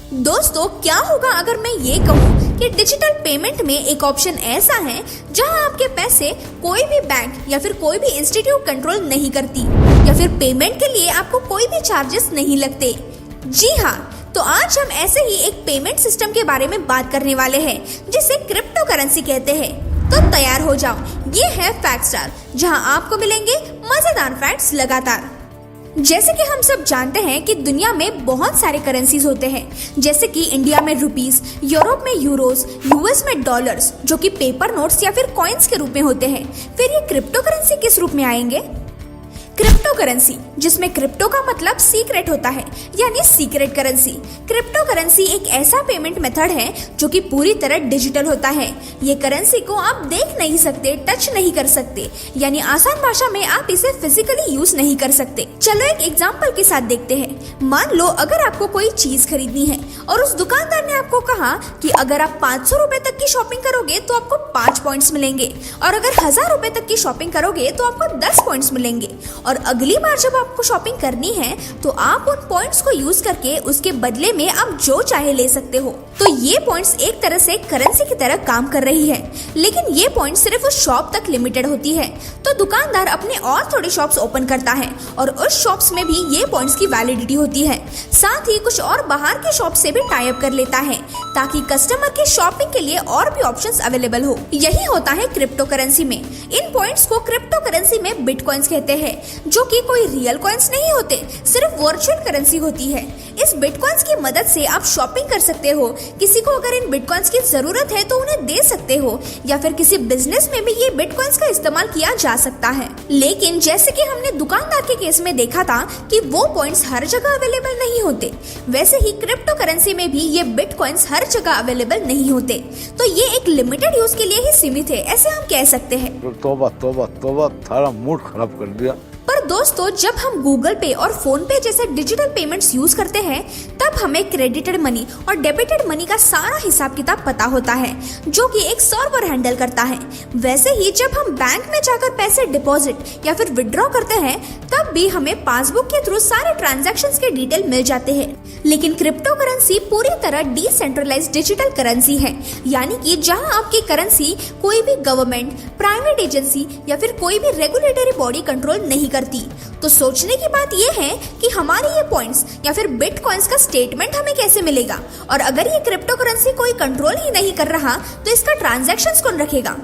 दोस्तों, क्या होगा अगर मैं ये कहूँ कि डिजिटल पेमेंट में एक ऑप्शन ऐसा है जहां आपके पैसे कोई भी बैंक या फिर कोई भी इंस्टीट्यूट कंट्रोल नहीं करती, या फिर पेमेंट के लिए आपको कोई भी चार्जेस नहीं लगते। जी हाँ, तो आज हम ऐसे ही एक पेमेंट सिस्टम के बारे में बात करने वाले हैं जिसे क्रिप्टो करेंसी कहते हैं। तो तैयार हो जाओ, ये है फैक्टस्टार, जहां आपको मिलेंगे मजेदार फैक्ट्स लगातार। जैसे कि हम सब जानते हैं कि दुनिया में बहुत सारे करेंसीज होते हैं, जैसे कि इंडिया में रुपीस, यूरोप में यूरोस, यूएस में डॉलर्स, जो कि पेपर नोट्स या फिर कॉइन्स के रूप में होते हैं। फिर ये क्रिप्टो करेंसी किस रूप में आएंगे? क्रिप्टो करेंसी, जिसमें क्रिप्टो का मतलब सीक्रेट होता है, यानी सीक्रेट करेंसी। क्रिप्टो करेंसी एक ऐसा पेमेंट मेथड है जो कि पूरी तरह डिजिटल होता है। ये करेंसी को आप देख नहीं सकते, टच नहीं कर सकते, यानी आसान भाषा में आप इसे फिजिकली यूज नहीं कर सकते। चलो एक एग्जांपल के साथ देखते हैं। मान लो अगर आपको कोई चीज खरीदनी है और उस दुकानदार ने आपको कहा कि अगर आप 500 रुपए तक की शॉपिंग करोगे तो आपको 5 पॉइंट्स मिलेंगे, और अगर 1000 रुपए तक की शॉपिंग करोगे तो आपको 10 पॉइंट्स मिलेंगे। और अगली बार जब आपको शॉपिंग करनी है तो आप उन पॉइंट्स को यूज करके उसके बदले में आप जो चाहे ले सकते हो। तो ये पॉइंट्स एक तरह से करेंसी की तरह काम कर रही है, लेकिन ये पॉइंट्स सिर्फ उस शॉप तक लिमिटेड होती है। तो दुकानदार अपने और थोड़ी शॉप्स ओपन करता है और उस शॉप्स में भी ये पॉइंट्स की वैलिडिटी होती है। साथ ही कुछ और बाहर के शॉप से भी टाई अप कर लेता है ताकि कस्टमर के शॉपिंग के लिए और भी ऑप्शंस अवेलेबल हो। यही होता है क्रिप्टो करेंसी में। इन पॉइंट्स को क्रिप्टो करेंसी में बिटकॉइंस कहते हैं, जो कि कोई रियल कॉइन्स नहीं होते, सिर्फ वर्चुअल करेंसी होती है। इस बिटकॉइंस की मदद से आप शॉपिंग कर सकते हो, किसी को अगर इन बिटकॉइंस की जरूरत है तो उन्हें दे सकते हो, या फिर किसी बिजनेस में भी ये बिटकॉइंस का इस्तेमाल किया जा सकता है। लेकिन जैसे कि हमने दुकानदार के केस में देखा था कि वो पॉइंट्स हर जगह अवेलेबल नहीं होते, वैसे ही क्रिप्टो करेंसी में भी ये बिटकॉइंस हर जगह अवेलेबल नहीं होते। तो ये एक लिमिटेड यूज के लिए ही सीमित है, ऐसे हम कह सकते हैं। तौबा तौबा तौबा, सारा मूड खराब कर दिया। पर दोस्तों, जब हम गूगल पे और फोन पे जैसे डिजिटल पेमेंट्स यूज करते हैं तब हमें क्रेडिटेड मनी और डेबिटेड मनी का सारा हिसाब किताब पता होता है, जो कि एक सर्वर हैंडल करता है। वैसे ही जब हम बैंक में जाकर पैसे डिपॉजिट या फिर विड्रॉ करते हैं तब भी हमें पासबुक के थ्रू सारे ट्रांजैक्शंस के डिटेल मिल जाते हैं। लेकिन क्रिप्टो करेंसी पूरी तरह डिसेंट्रलाइज्ड डिजिटल करेंसी है, यानी कि जहां आपकी करेंसी कोई भी गवर्नमेंट, प्राइवेट एजेंसी या फिर कोई भी रेगुलेटरी बॉडी कंट्रोल नहीं करती। तो सोचने की बात यह है कि हमारे ये पॉइंट्स या फिर बिटकॉइंस का स्टेटमेंट हमें कैसे मिलेगा, और अगर ये क्रिप्टो करेंसी कोई कंट्रोल ही नहीं कर रहा तो इसका ट्रांजैक्शंस कौन रखेगा?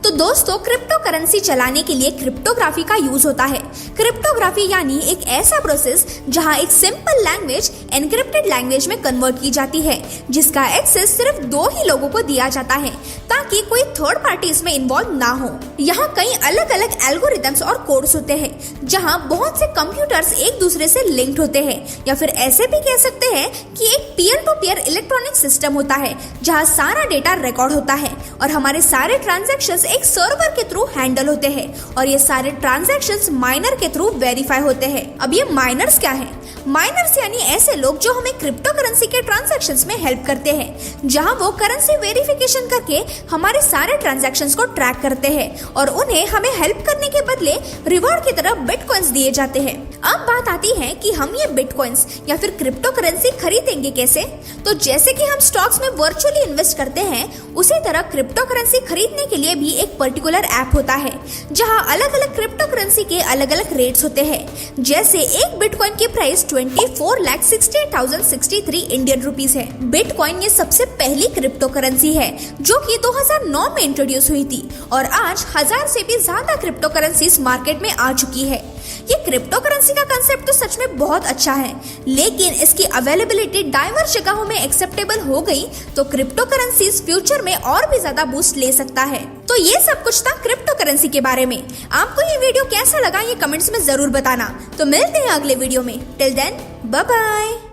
तो दोस्तों, क्रिप्टो करेंसी चलाने के लिए क्रिप्टोग्राफी का यूज होता है। क्रिप्टोग्राफी यानी एक ऐसा प्रोसेस जहां एक सिंपल लैंग्वेज एनक्रिप्टेड लैंग्वेज में कन्वर्ट की जाती है, जिसका एक्सेस सिर्फ 2 ही लोगों को दिया जाता है ताकि कोई थर्ड पार्टी इसमें इन्वॉल्व ना हो। यहाँ कई अलग अलग एल्गोरिथम्स और कोड्स होते हैं जहाँ बहुत से कंप्यूटर्स एक दूसरे से लिंक्ड होते हैं, या फिर ऐसे भी कह सकते हैं कि एक peer to peer electronic system होता है जहाँ सारा डेटा रिकॉर्ड होता है और हमारे सारे ट्रांजैक्शंस एक सर्वर के थ्रू हैंडल होते हैं, और ये सारे ट्रांजैक्शंस माइनर के थ्रू वेरीफाई होते हैं। अब ये माइनर्स क्या है? माइनर्स यानी ऐसे लोग जो हमें क्रिप्टो करेंसी के ट्रांजैक्शंस में हेल्प करते हैं, जहां वो करेंसी वेरिफिकेशन करके हमारे सारे ट्रांजैक्शंस को ट्रैक करते हैं और उन्हें हमें हेल्प करने के बदले रिवॉर्ड की तरह बिटकॉइंस दिए जाते हैं। अब बात आती है कि हम ये बिटकॉइंस या फिर क्रिप्टो करेंसी खरीदेंगे कैसे? तो जैसे कि हम स्टॉक्स में वर्चुअली इन्वेस्ट करते हैं, उसी तरह क्रिप्टो करेंसी खरीदने के लिए भी एक पर्टिकुलर ऐप होता है जहां अलग अलग क्रिप्टो करेंसी के अलग अलग रेट्स होते हैं। जैसे एक बिटकॉइन की प्राइस 24,68,063 इंडियन रुपीस है। बिटकॉइन ये सबसे पहली क्रिप्टो करेंसी है जो कि 2009 में इंट्रोड्यूस हुई थी, और आज 1000 से भी ज्यादा क्रिप्टो करेंसीज मार्केट में आ चुकी है। ये क्रिप्टो करेंसी का कंसेप्ट तो सच में बहुत अच्छा है, लेकिन इसकी अवेलेबिलिटी डाइवर्स जगहों में एक्सेप्टेबल हो गई तो क्रिप्टो करेंसीज फ्यूचर में और भी ज्यादा बूस्ट ले सकता है। तो ये सब कुछ था क्रिप्टो करेंसी के बारे में। आपको ये वीडियो कैसा लगा ये कमेंट्स में जरूर बताना। तो मिलते हैं अगले वीडियो में। Till then, bye bye.